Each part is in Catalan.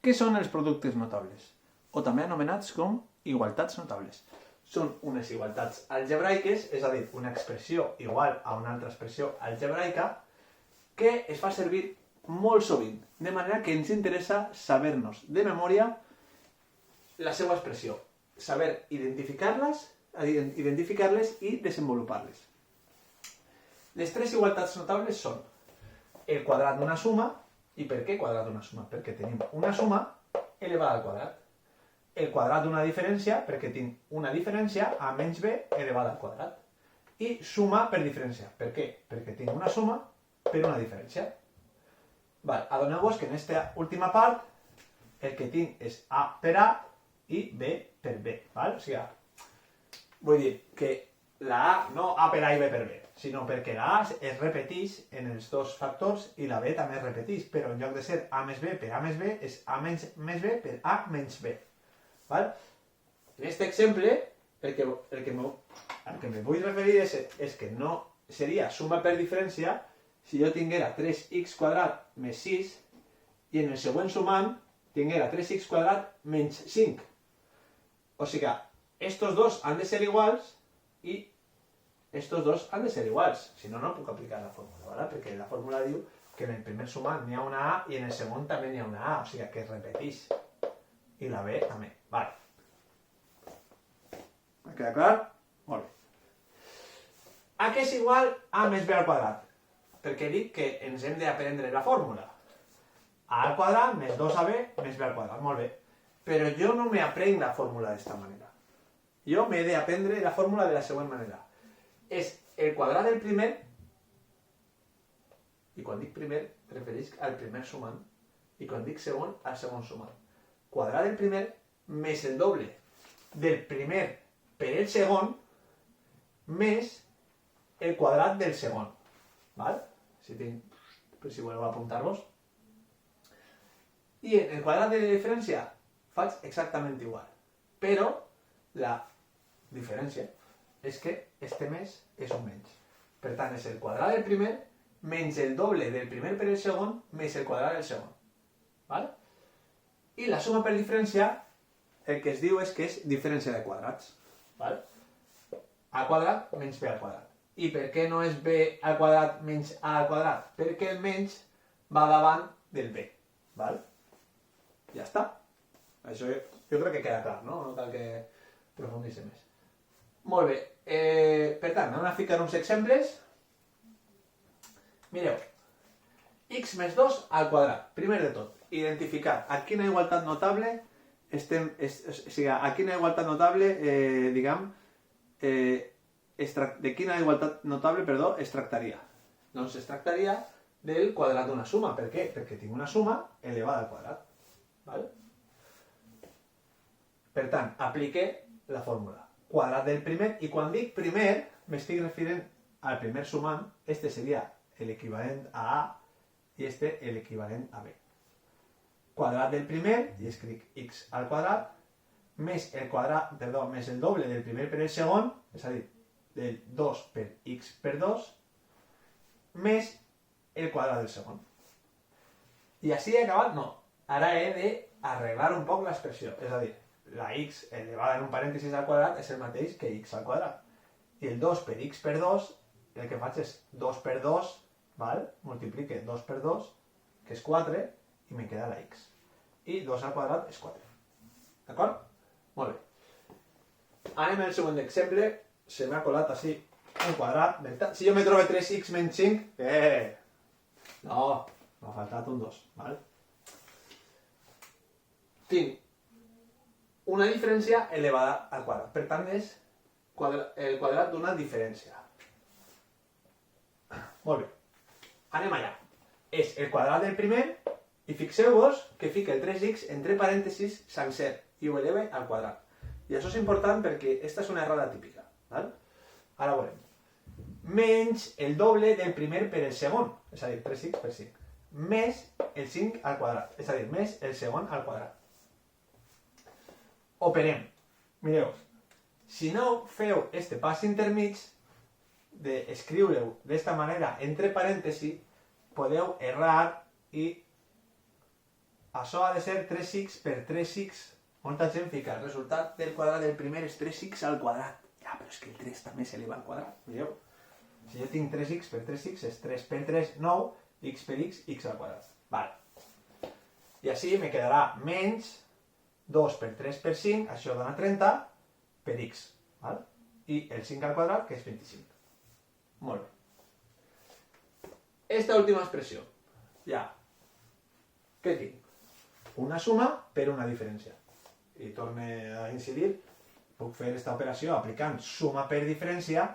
Què són els productes notables? O també anomenats com igualtats notables. Són unes igualtats algebraiques, és a dir, una expressió igual a una altra expressió algebraica, que es fa servir molt sovint, de manera que ens interessa saber-nos de memòria la seva expressió, saber identificar-les i desenvolupar-les. Les tres igualtats notables són el quadrat d'una suma. I per què quadrat d'una suma? Perquè tenim una suma elevada al quadrat. El quadrat d'una diferència, perquè tinc una diferència a menys b elevada al quadrat. I suma per diferència. Per què? Perquè tinc una suma per una diferència. Adoneu-vos que en aquesta última part el que tinc és a per a i b per b. O sigui, vull dir que la a no a per a i b per b, sinó perquè la a es repeteix en els dos factors i la b també es repeteix, però en lloc de ser a més b per a més b és a menys b per a menys b. En aquest exemple, el que me vull referir és que no seria suma per diferència si jo tinguera 3x quadrat més 6 i en el següent sumant tinguera 3x quadrat menys 5. O sigui que estos dos han de ser iguals i estos dos han de ser iguals. Si no, no puc aplicar la fórmula, perquè la fórmula diu que en el primer sumant n'hi ha una a i en el segon també n'hi ha una a, o sigui que es repeteix. I la b també. ¿Me queda clar? Molt bé. A què és igual a més b al quadrat? Perquè dic que ens hem d'aprendre la fórmula. A al quadrat més 2ab més b al quadrat. Molt bé. Però jo no me aprenc la fórmula d'esta manera. Jo m'he d'aprendre la fórmula de la següent manera. És el quadrat del primer, i quan dic primer refereix al primer sumant, i quan dic segon al segon sumant. Quadrat del primer més el doble del primer per el segon més el quadrat del segon. Si voleu apuntar-vos. I en el quadrat de la diferència faig exactament igual. Però la diferència és que este més és un menys. Per tant, és el quadrat del primer menys el doble del primer per el segon més el quadrat del segon. I la suma per diferència el que es diu és que és diferència de quadrats. A quadrat menys b al quadrat. I per què no és b al quadrat menys a al quadrat? Perquè el menys va davant del b. Ja està. Això jo crec que queda clar, no? No cal que profunditzi més. Molt bé. Per tant, anem a ficar uns exemples. Mireu. X més 2 al quadrat. Primer de tot, identificar a quina igualtat notable estem... O sigui, a quina igualtat notable, diguem, de quina igualtat notable, perdó, es tractaria. Doncs es tractaria del quadrat d'una suma. Per què? Perquè tinc una suma elevada al quadrat. Per tant, aplique la fórmula. Quadrat del primer, i quan dic primer, m'estic referint al primer sumant. Este seria l'equivalent a A i este l'equivalent a B. Quadrat del primer, i escric x al quadrat, més el doble del primer per el segon, és a dir, del 2 per x per 2, més el quadrat del segon. I així he acabat? No. Ara he d'arreglar un poc l'expressió. És a dir, la x elevada en un parèntesis al quadrat és el mateix que x al quadrat. I el 2 per x per 2, el que faig és 2 per 2, multiplique 2 per 2, que és 4, i me queda la x. I 2 al quadrat és 4. D'acord? Molt bé. Anem al següent exemple. Se m'ha colat així un quadrat. Si jo me trobo 3x menys 5, no, m'ha faltat un 2. Tinc una diferència elevada al quadrat. Per tant, és el quadrat d'una diferència. Molt bé. Anem allà. És el quadrat del primer i fixeu-vos que fica el 3x entre parèntesis sencer i ho eleva al quadrat. I això és important perquè aquesta és una errada típica. Ara veurem. Menys el doble del primer per el segon, és a dir, 3x per 5. Més el 5 al quadrat, és a dir, més el segon al quadrat. Operem. Mireu, si no feu este pas intermig d'escriure-ho d'esta manera entre parèntesis, podeu errar i això ha de ser 3x per 3x. Molta gent fica el resultat del quadrat del primer és 3x al quadrat. Ja, però és que el 3 també s'eleva al quadrat. Veieu? Si jo tinc 3x per 3x és 3 per 3, 9, x per x, x al quadrat. Vale. I així me quedarà menys 2 per 3 per 5, això dona 30, per x. Val? I el 5 al quadrat, que és 25. Molt bé. Esta última expressió. Ja. Què tinc? Una suma per una diferència. I torne a incidir, puc fer aquesta operació aplicant suma per diferència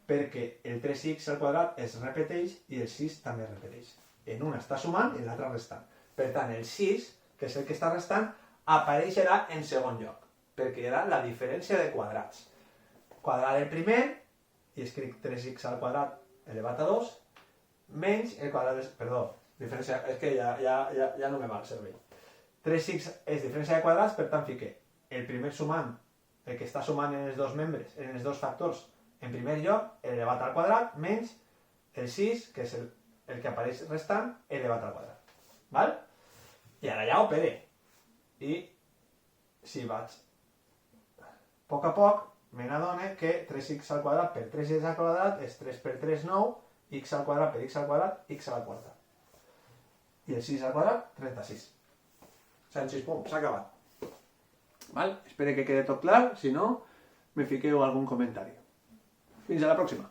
perquè el 3x al quadrat es repeteix i el 6 també es repeteix. En una està sumant i en l'altra restant. Per tant, el 6, que és el que està restant, apareixerà en segon lloc, perquè era la diferència de quadrats. Quadrat del primer, i escric 3x al quadrat elevat a 2, menys el quadrat del... Perdó, diferència, és que ja no me va el cervell. 3x és diferència de quadrats, per tant fique el primer sumant, el que està sumant en els dos membres, en els dos factors, en primer lloc, elevat al quadrat, menys el 6, que és el que apareix restant, elevat al quadrat. Val? I ara ja opere. I si vaig a poc, me n'adone que 3x al quadrat per 3x al quadrat és 3 per 3, 9, x al quadrat per x al quadrat, x a la quarta. I el 6 al quadrat, 36. 106 punts, s'ha acabat. Val? Espero que quede tot clar, si no, me fiqueu algun comentari. Fins a la pròxima.